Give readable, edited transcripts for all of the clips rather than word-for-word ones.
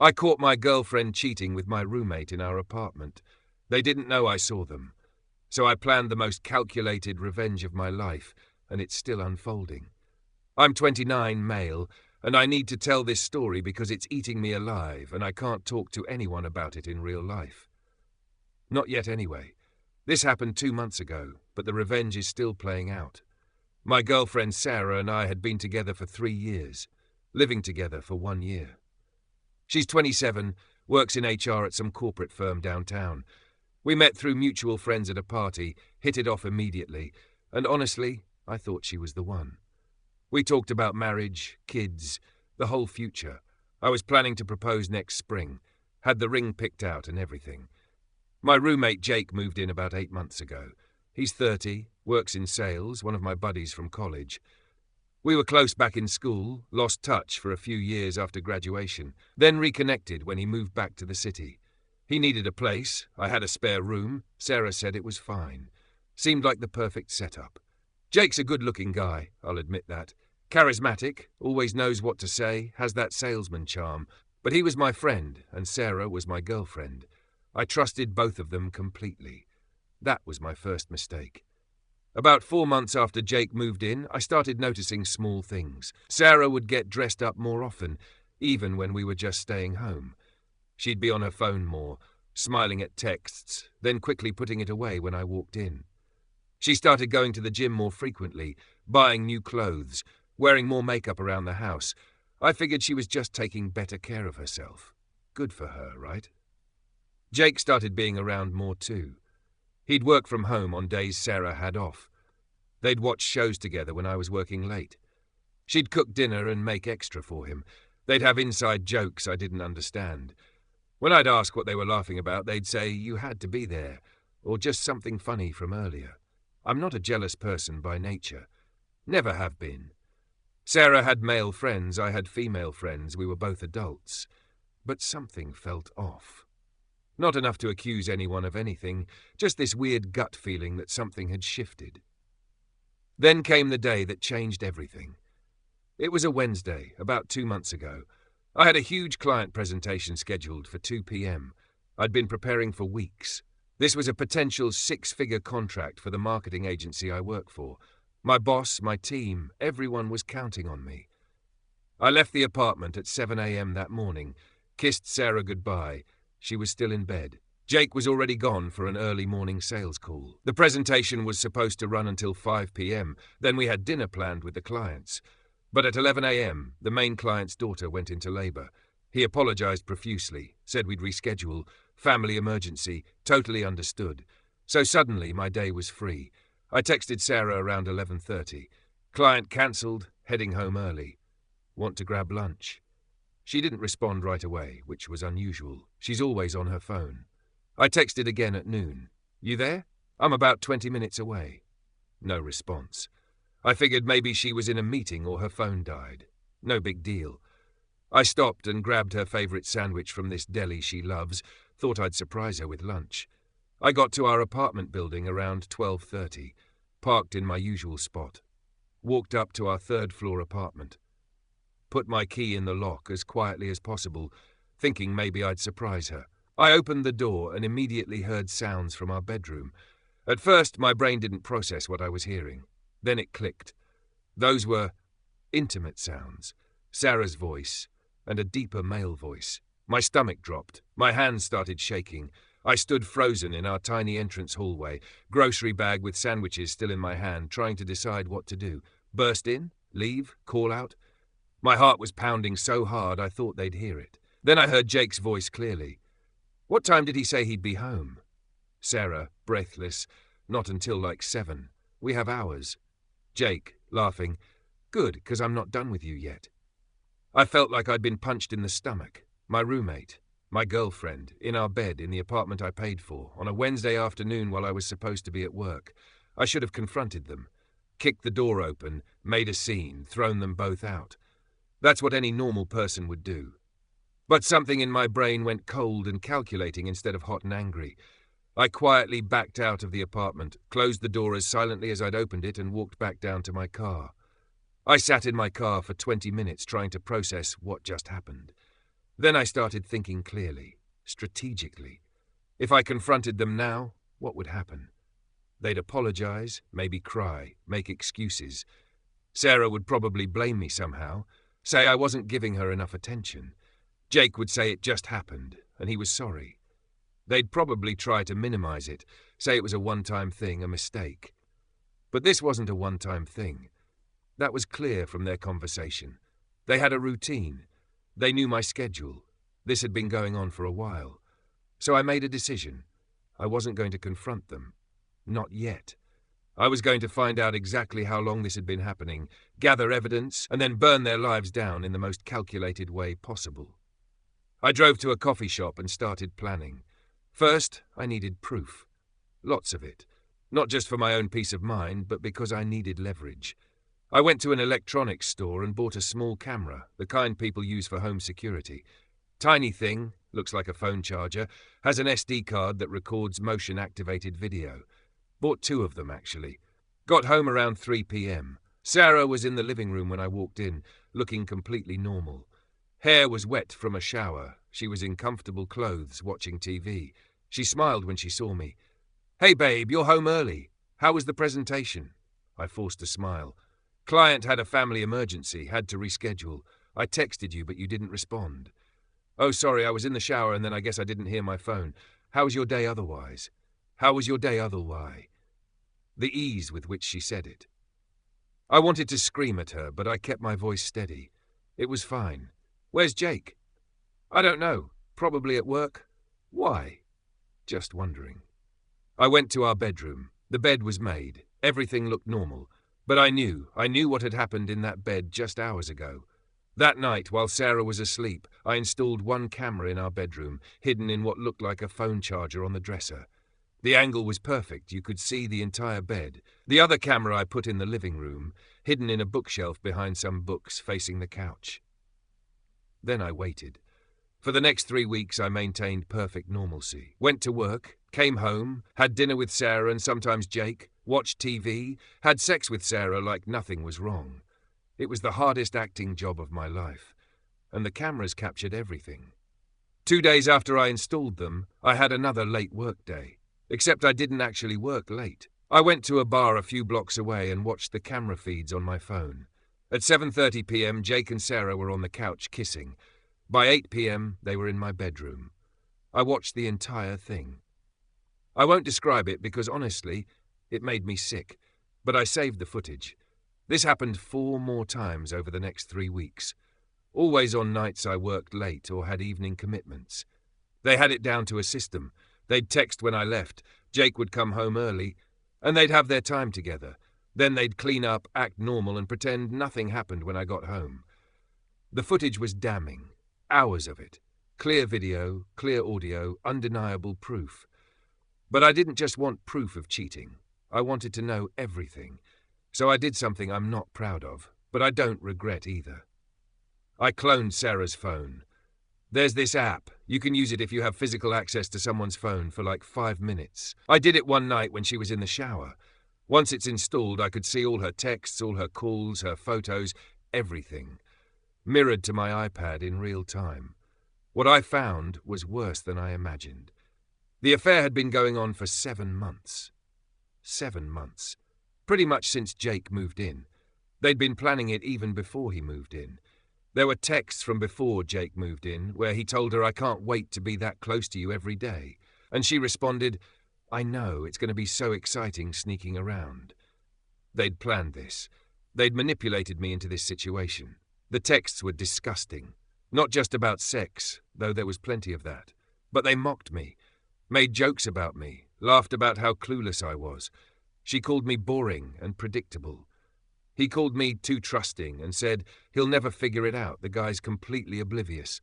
I caught my girlfriend cheating with my roommate in our apartment. They didn't know I saw them. So I planned the most calculated revenge of my life, and it's still unfolding. I'm 29, male, and I need to tell this story because it's eating me alive, and I can't talk to anyone about it in real life. Not yet anyway. This happened 2 months ago, but the revenge is still playing out. My girlfriend Sarah and I had been together for 3 years, living together for 1 year. She's 27, works in HR at some corporate firm downtown. We met through mutual friends at a party, hit it off immediately, and honestly, I thought she was the one. We talked about marriage, kids, the whole future. I was planning to propose next spring, had the ring picked out and everything. My roommate Jake moved in about 8 months ago. He's 30, works in sales, one of my buddies from college. We were close back in school, lost touch for a few years after graduation, then reconnected when he moved back to the city. He needed a place, I had a spare room, Sarah said it was fine. Seemed like the perfect setup. Jake's a good-looking guy, I'll admit that. Charismatic, always knows what to say, has that salesman charm. But he was my friend, and Sarah was my girlfriend. I trusted both of them completely. That was my first mistake. About 4 months after Jake moved in, I started noticing small things. Sarah would get dressed up more often, even when we were just staying home. She'd be on her phone more, smiling at texts, then quickly putting it away when I walked in. She started going to the gym more frequently, buying new clothes, wearing more makeup around the house. I figured she was just taking better care of herself. Good for her, right? Jake started being around more too. He'd work from home on days Sarah had off. They'd watch shows together when I was working late. She'd cook dinner and make extra for him. They'd have inside jokes I didn't understand. When I'd ask what they were laughing about, they'd say, "You had to be there," or just something funny from earlier. I'm not a jealous person by nature. Never have been. Sarah had male friends, I had female friends, we were both adults. But something felt off. Not enough to accuse anyone of anything, just this weird gut feeling that something had shifted. Then came the day that changed everything. It was a Wednesday, about 2 months ago. I had a huge client presentation scheduled for 2 p.m. I'd been preparing for weeks. This was a potential 6-figure contract for the marketing agency I work for. My boss, my team, everyone was counting on me. I left the apartment at 7 a.m. that morning, kissed Sarah goodbye. She was still in bed. Jake was already gone for an early morning sales call. The presentation was supposed to run until 5 p.m. Then we had dinner planned with the clients. But at 11 a.m., the main client's daughter went into labor. He apologized profusely, said we'd reschedule, family emergency, totally understood. So suddenly my day was free. I texted Sarah around 11:30. Client cancelled, heading home early. Want to grab lunch? She didn't respond right away, which was unusual. She's always on her phone. I texted again at noon. You there? I'm about 20 minutes away. No response. I figured maybe she was in a meeting or her phone died. No big deal. I stopped and grabbed her favorite sandwich from this deli she loves, thought I'd surprise her with lunch. I got to our apartment building around 12:30, parked in my usual spot. Walked up to our 3rd-floor apartment. Put my key in the lock as quietly as possible, thinking maybe I'd surprise her. I opened the door and immediately heard sounds from our bedroom. At first, my brain didn't process what I was hearing. Then it clicked. Those were intimate sounds, Sarah's voice, and a deeper male voice. My stomach dropped. My hands started shaking. I stood frozen in our tiny entrance hallway, grocery bag with sandwiches still in my hand, trying to decide what to do. Burst in? Leave? Call out? My heart was pounding so hard I thought they'd hear it. Then I heard Jake's voice clearly. What time did he say he'd be home? Sarah, breathless. Not until like 7. We have hours. Jake, laughing. Good, 'cause I'm not done with you yet. I felt like I'd been punched in the stomach. My roommate, my girlfriend, in our bed in the apartment I paid for, on a Wednesday afternoon while I was supposed to be at work. I should have confronted them. Kicked the door open, made a scene, thrown them both out. That's what any normal person would do. But something in my brain went cold and calculating instead of hot and angry. I quietly backed out of the apartment, closed the door as silently as I'd opened it, and walked back down to my car. I sat in my car for 20 minutes trying to process what just happened. Then I started thinking clearly, strategically. If I confronted them now, what would happen? They'd apologize, maybe cry, make excuses. Sarah would probably blame me somehow, say I wasn't giving her enough attention. Jake would say it just happened, and he was sorry. They'd probably try to minimize it, say it was a one-time thing, a mistake. But this wasn't a one-time thing. That was clear from their conversation. They had a routine. They knew my schedule. This had been going on for a while. So I made a decision. I wasn't going to confront them. Not yet. I was going to find out exactly how long this had been happening, gather evidence, and then burn their lives down in the most calculated way possible. I drove to a coffee shop and started planning. First, I needed proof. Lots of it. Not just for my own peace of mind, but because I needed leverage. I went to an electronics store and bought a small camera, the kind people use for home security. Tiny thing, looks like a phone charger, has an SD card that records motion-activated video. Bought 2 of them, actually. Got home around 3 p.m. Sarah was in the living room when I walked in, looking completely normal. Hair was wet from a shower. She was in comfortable clothes, watching TV. She smiled when she saw me. "Hey, babe, you're home early. How was the presentation?" I forced a smile. "Client had a family emergency, had to reschedule. I texted you, but you didn't respond." "Oh, sorry, I was in the shower and then I guess I didn't hear my phone. How was your day otherwise?" "How was your day otherwise?" The ease with which she said it. I wanted to scream at her, but I kept my voice steady. It was fine. "Where's Jake?" "I don't know. Probably at work." "Why?" "Just wondering." I went to our bedroom. The bed was made. Everything looked normal. But I knew what had happened in that bed just hours ago. That night, while Sarah was asleep, I installed one camera in our bedroom, hidden in what looked like a phone charger on the dresser. The angle was perfect. You could see the entire bed. The other camera I put in the living room, hidden in a bookshelf behind some books facing the couch. Then I waited. For the next 3 weeks I maintained perfect normalcy. Went to work, came home, had dinner with Sarah and sometimes Jake, watched TV, had sex with Sarah like nothing was wrong. It was the hardest acting job of my life, and the cameras captured everything. 2 days after I installed them, I had another late work day, except I didn't actually work late. I went to a bar a few blocks away and watched the camera feeds on my phone. At 7:30 p.m, Jake and Sarah were on the couch kissing. By 8 p.m, they were in my bedroom. I watched the entire thing. I won't describe it because, honestly, it made me sick, but I saved the footage. This happened 4 more times over the next 3 weeks. Always on nights I worked late or had evening commitments. They had it down to a system. They'd text when I left, Jake would come home early, and they'd have their time together. Then they'd clean up, act normal, and pretend nothing happened when I got home. The footage was damning. Hours of it. Clear video, clear audio, undeniable proof. But I didn't just want proof of cheating. I wanted to know everything. So I did something I'm not proud of, but I don't regret either. I cloned Sarah's phone. There's this app. You can use it if you have physical access to someone's phone for like 5 minutes. I did it one night when she was in the shower. Once it's installed, I could see all her texts, all her calls, her photos, everything. Mirrored to my iPad in real time. What I found was worse than I imagined. The affair had been going on for 7 months. 7 months. Pretty much since Jake moved in. They'd been planning it even before he moved in. There were texts from before Jake moved in where he told her, "I can't wait to be that close to you every day." And she responded, "I know, it's going to be so exciting sneaking around." They'd planned this. They'd manipulated me into this situation. The texts were disgusting. Not just about sex, though there was plenty of that. But they mocked me, made jokes about me, laughed about how clueless I was. She called me boring and predictable. He called me too trusting and said he'll never figure it out, the guy's completely oblivious.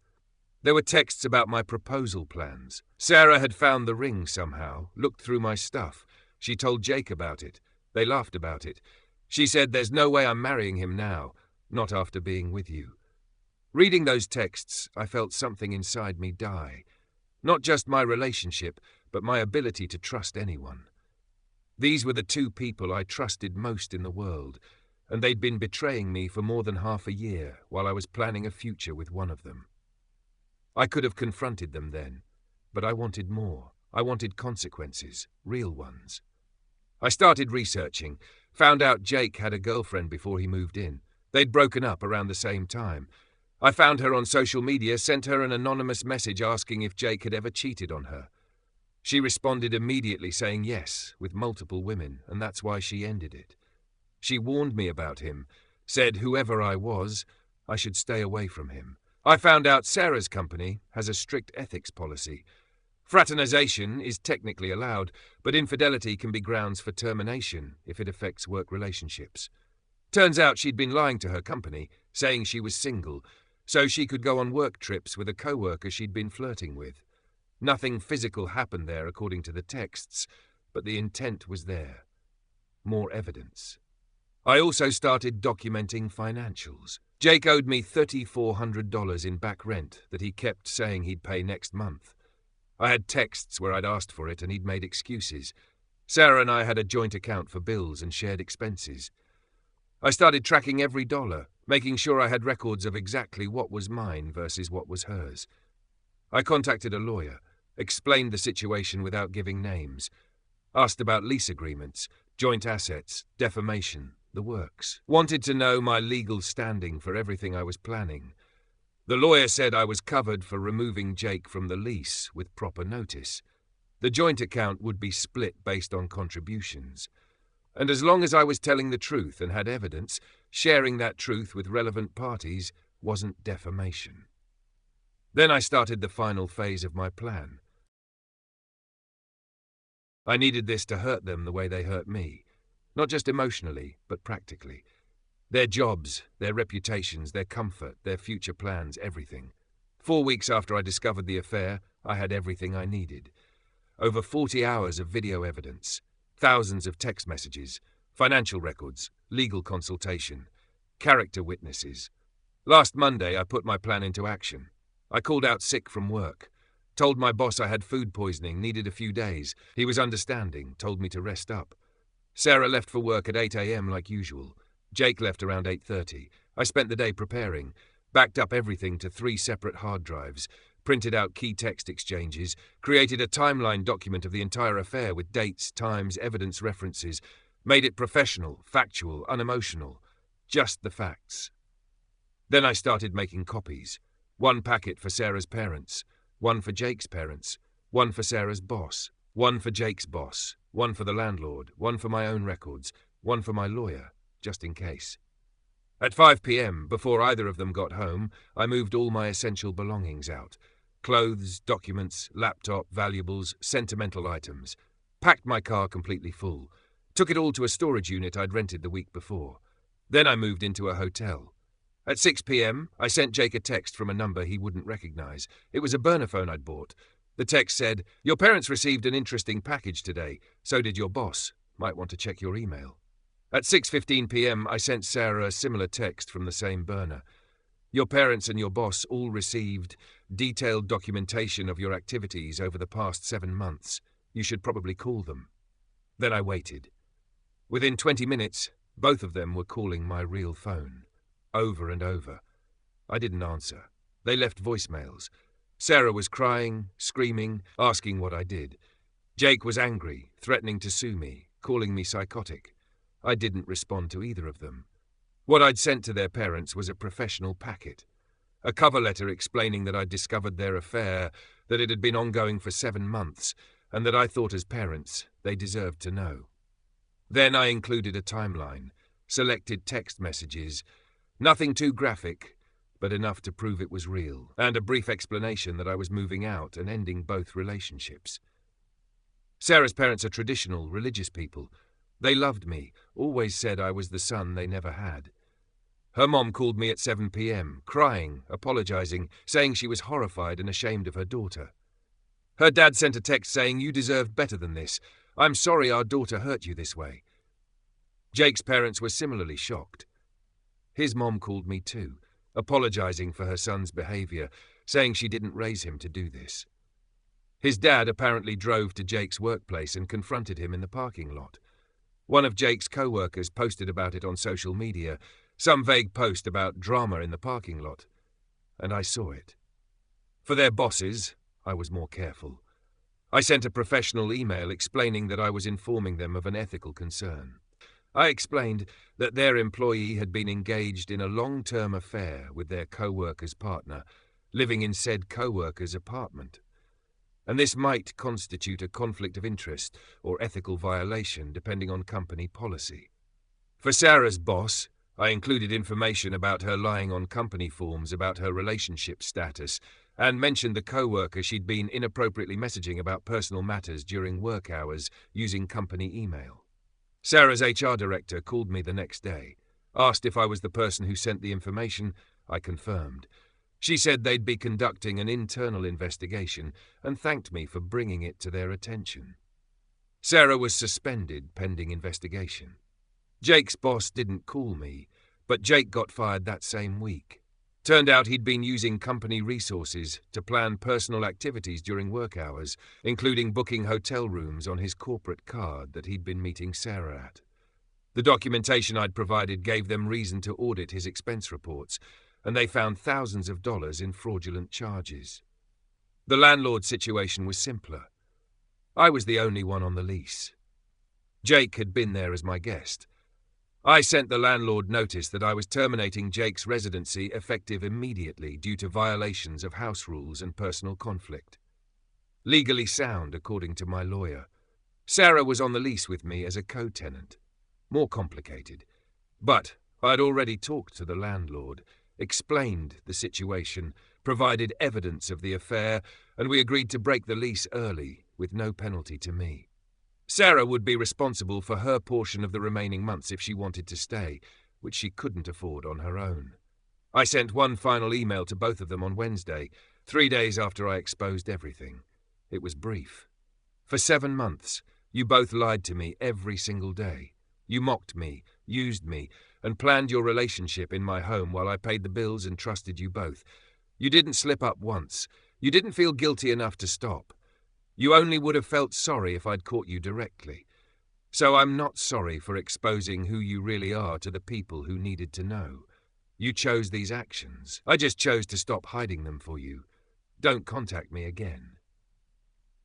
There were texts about my proposal plans. Sarah had found the ring somehow, looked through my stuff. She told Jake about it. They laughed about it. She said, "There's no way I'm marrying him now. Not after being with you." Reading those texts, I felt something inside me die. Not just my relationship, but my ability to trust anyone. These were the 2 people I trusted most in the world, and they'd been betraying me for more than half a year while I was planning a future with one of them. I could have confronted them then, but I wanted more. I wanted consequences, real ones. I started researching, found out Jake had a girlfriend before he moved in. They'd broken up around the same time. I found her on social media, sent her an anonymous message asking if Jake had ever cheated on her. She responded immediately saying yes, with multiple women, and that's why she ended it. She warned me about him, said whoever I was, I should stay away from him. I found out Sarah's company has a strict ethics policy. Fraternization is technically allowed, but infidelity can be grounds for termination if it affects work relationships. Turns out she'd been lying to her company, saying she was single, so she could go on work trips with a co-worker she'd been flirting with. Nothing physical happened there according to the texts, but the intent was there. More evidence. I also started documenting financials. Jake owed me $3,400 in back rent that he kept saying he'd pay next month. I had texts where I'd asked for it and he'd made excuses. Sarah and I had a joint account for bills and shared expenses. I started tracking every dollar, making sure I had records of exactly what was mine versus what was hers. I contacted a lawyer, explained the situation without giving names, asked about lease agreements, joint assets, defamation, the works. Wanted to know my legal standing for everything I was planning. The lawyer said I was covered for removing Jake from the lease with proper notice. The joint account would be split based on contributions. And as long as I was telling the truth and had evidence, sharing that truth with relevant parties wasn't defamation. Then I started the final phase of my plan. I needed this to hurt them the way they hurt me. Not just emotionally, but practically. Their jobs, their reputations, their comfort, their future plans, everything. 4 weeks after I discovered the affair, I had everything I needed. Over 40 hours of video evidence, thousands of text messages, financial records, legal consultation, character witnesses. Last Monday, I put my plan into action. I called out sick from work. Told my boss I had food poisoning, needed a few days. He was understanding, told me to rest up. Sarah left for work at 8 a.m. like usual. Jake left around 8:30. I spent the day preparing, backed up everything to 3 separate hard drives, printed out key text exchanges, created a timeline document of the entire affair with dates, times, evidence references, made it professional, factual, unemotional, just the facts. Then I started making copies. 1 packet for Sarah's parents, 1 for Jake's parents, 1 for Sarah's boss, 1 for Jake's boss, 1 for the landlord, 1 for my own records, 1 for my lawyer, just in case. At 5 p.m., before either of them got home, I moved all my essential belongings out. Clothes, documents, laptop, valuables, sentimental items. Packed my car completely full. Took it all to a storage unit I'd rented the week before. Then I moved into a hotel. At 6 p.m., I sent Jake a text from a number he wouldn't recognize. It was a burner phone I'd bought. The text said, "Your parents received an interesting package today. So did your boss. Might want to check your email." At 6:15 p.m., I sent Sarah a similar text from the same burner. "Your parents and your boss all received detailed documentation of your activities over the past 7 months. You should probably call them." Then I waited. Within 20 minutes, both of them were calling my real phone. Over and over. I didn't answer. They left voicemails. Sarah was crying, screaming, asking what I did. Jake was angry, threatening to sue me, calling me psychotic. I didn't respond to either of them. What I'd sent to their parents was a professional packet. A cover letter explaining that I'd discovered their affair, that it had been ongoing for 7 months, and that I thought as parents they deserved to know. Then I included a timeline, selected text messages, nothing too graphic, but enough to prove it was real, and a brief explanation that I was moving out and ending both relationships. Sarah's parents are traditional, religious people. They loved me, always said I was the son they never had. Her mom called me at 7 p.m., crying, apologizing, saying she was horrified and ashamed of her daughter. Her dad sent a text saying, "You deserved better than this. I'm sorry our daughter hurt you this way." Jake's parents were similarly shocked. His mom called me too, apologizing for her son's behavior, saying she didn't raise him to do this. His dad apparently drove to Jake's workplace and confronted him in the parking lot. One of Jake's co-workers posted about it on social media, some vague post about drama in the parking lot, and I saw it. For their bosses, I was more careful. I sent a professional email explaining that I was informing them of an ethical concern. I explained that their employee had been engaged in a long-term affair with their co-worker's partner, living in said co-worker's apartment, and this might constitute a conflict of interest or ethical violation depending on company policy. For Sarah's boss, I included information about her lying on company forms about her relationship status and mentioned the co-worker she'd been inappropriately messaging about personal matters during work hours using company email. Sarah's HR director called me the next day, asked if I was the person who sent the information. I confirmed. She said they'd be conducting an internal investigation and thanked me for bringing it to their attention. Sarah was suspended pending investigation. Jake's boss didn't call me, but Jake got fired that same week. Turned out he'd been using company resources to plan personal activities during work hours, including booking hotel rooms on his corporate card that he'd been meeting Sarah at. The documentation I'd provided gave them reason to audit his expense reports, and they found thousands of dollars in fraudulent charges. The landlord situation was simpler. I was the only one on the lease. Jake had been there as my guest. I sent the landlord notice that I was terminating Jake's residency effective immediately due to violations of house rules and personal conflict. Legally sound, according to my lawyer. Sarah was on the lease with me as a co-tenant. More complicated. But I'd already talked to the landlord, explained the situation, provided evidence of the affair, and we agreed to break the lease early, with no penalty to me. Sarah would be responsible for her portion of the remaining months if she wanted to stay, which she couldn't afford on her own. I sent one final email to both of them on Wednesday, 3 days after I exposed everything. It was brief. For 7 months, you both lied to me every single day. You mocked me, used me, and planned your relationship in my home while I paid the bills and trusted you both. You didn't slip up once. You didn't feel guilty enough to stop. You only would have felt sorry if I'd caught you directly. So I'm not sorry for exposing who you really are to the people who needed to know. You chose these actions. I just chose to stop hiding them for you. Don't contact me again.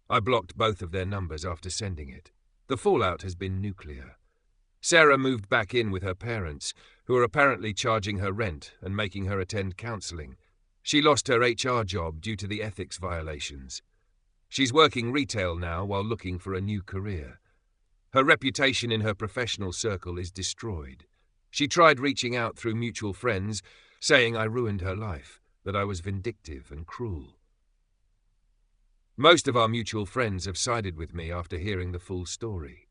I blocked both of their numbers after sending it. The fallout has been nuclear. Sarah moved back in with her parents, who are apparently charging her rent and making her attend counseling. She lost her HR job due to the ethics violations. She's working retail now while looking for a new career. Her reputation in her professional circle is destroyed. She tried reaching out through mutual friends, saying I ruined her life, that I was vindictive and cruel. Most of our mutual friends have sided with me after hearing the full story.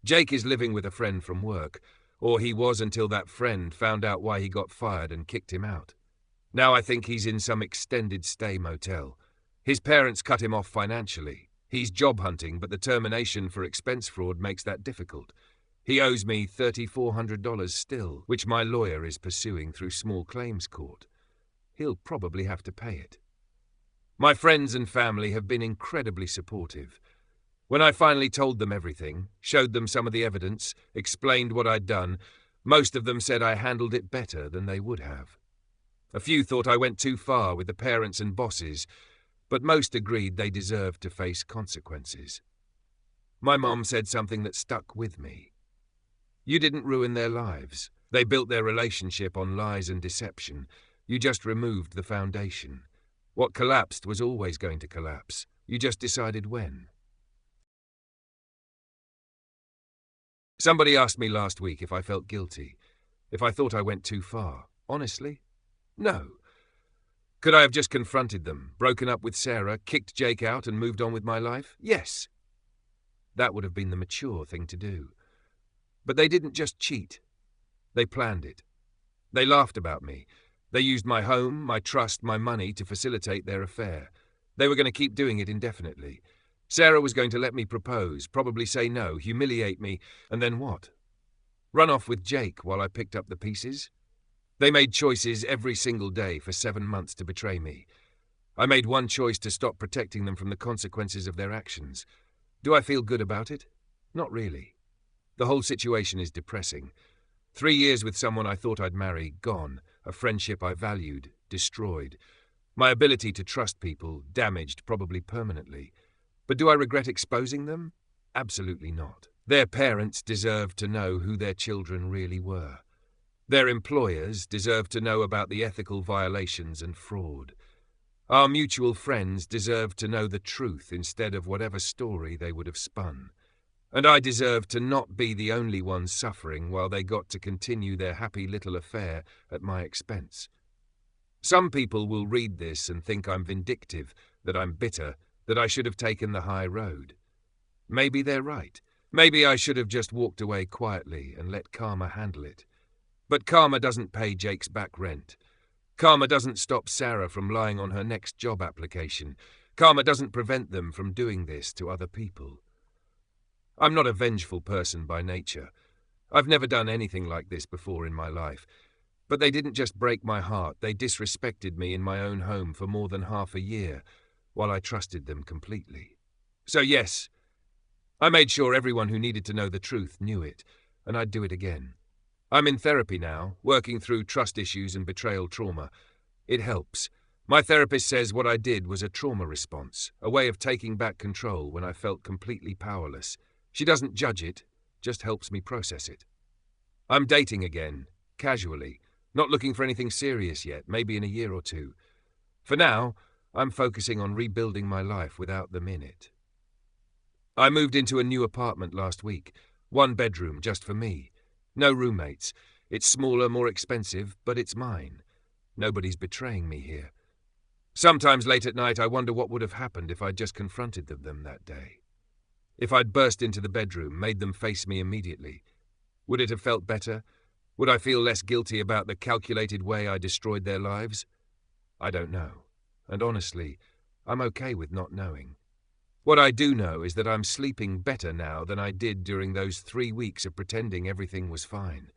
Jake is living with a friend from work, or he was until that friend found out why he got fired and kicked him out. Now I think he's in some extended stay motel. His parents cut him off financially. He's job hunting, but the termination for expense fraud makes that difficult. He owes me $3,400 still, which my lawyer is pursuing through small claims court. He'll probably have to pay it. My friends and family have been incredibly supportive. When I finally told them everything, showed them some of the evidence, explained what I'd done, most of them said I handled it better than they would have. A few thought I went too far with the parents and bosses, but most agreed they deserved to face consequences. My mom said something that stuck with me. You didn't ruin their lives. They built their relationship on lies and deception. You just removed the foundation. What collapsed was always going to collapse. You just decided when. Somebody asked me last week if I felt guilty, if I thought I went too far. Honestly, no. Could I have just confronted them, broken up with Sarah, kicked Jake out and moved on with my life? Yes. That would have been the mature thing to do. But they didn't just cheat. They planned it. They laughed about me. They used my home, my trust, my money to facilitate their affair. They were going to keep doing it indefinitely. Sarah was going to let me propose, probably say no, humiliate me, and then what? Run off with Jake while I picked up the pieces? They made choices every single day for 7 months to betray me. I made one choice to stop protecting them from the consequences of their actions. Do I feel good about it? Not really. The whole situation is depressing. 3 years with someone I thought I'd marry, gone. A friendship I valued, destroyed. My ability to trust people damaged, probably permanently. But do I regret exposing them? Absolutely not. Their parents deserved to know who their children really were. Their employers deserved to know about the ethical violations and fraud. Our mutual friends deserved to know the truth instead of whatever story they would have spun. And I deserved to not be the only one suffering while they got to continue their happy little affair at my expense. Some people will read this and think I'm vindictive, that I'm bitter, that I should have taken the high road. Maybe they're right. Maybe I should have just walked away quietly and let karma handle it. But karma doesn't pay Jake's back rent. Karma doesn't stop Sarah from lying on her next job application. Karma doesn't prevent them from doing this to other people. I'm not a vengeful person by nature. I've never done anything like this before in my life. But they didn't just break my heart, they disrespected me in my own home for more than half a year, while I trusted them completely. So yes, I made sure everyone who needed to know the truth knew it, and I'd do it again. I'm in therapy now, working through trust issues and betrayal trauma. It helps. My therapist says what I did was a trauma response, a way of taking back control when I felt completely powerless. She doesn't judge it, just helps me process it. I'm dating again, casually, not looking for anything serious yet, maybe in a year or two. For now, I'm focusing on rebuilding my life without them in it. I moved into a new apartment last week, 1 bedroom just for me. No roommates. It's smaller, more expensive, but it's mine. Nobody's betraying me here. Sometimes late at night I wonder what would have happened if I'd just confronted them that day. If I'd burst into the bedroom, made them face me immediately. Would it have felt better? Would I feel less guilty about the calculated way I destroyed their lives? I don't know. And honestly, I'm okay with not knowing. What I do know is that I'm sleeping better now than I did during those 3 weeks of pretending everything was fine.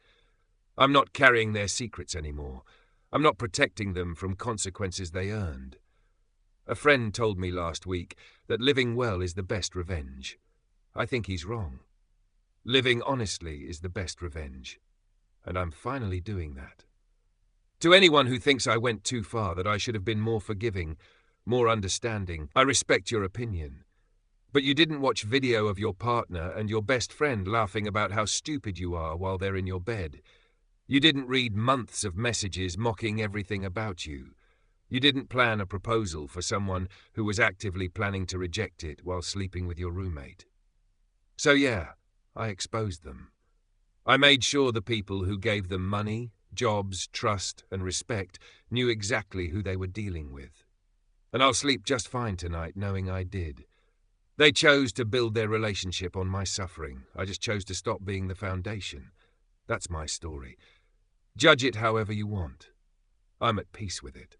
I'm not carrying their secrets anymore. I'm not protecting them from consequences they earned. A friend told me last week that living well is the best revenge. I think he's wrong. Living honestly is the best revenge. And I'm finally doing that. To anyone who thinks I went too far, that I should have been more forgiving, more understanding, I respect your opinion. But you didn't watch video of your partner and your best friend laughing about how stupid you are while they're in your bed. You didn't read months of messages mocking everything about you. You didn't plan a proposal for someone who was actively planning to reject it while sleeping with your roommate. So yeah, I exposed them. I made sure the people who gave them money, jobs, trust, and respect knew exactly who they were dealing with. And I'll sleep just fine tonight knowing I did. They chose to build their relationship on my suffering. I just chose to stop being the foundation. That's my story. Judge it however you want. I'm at peace with it.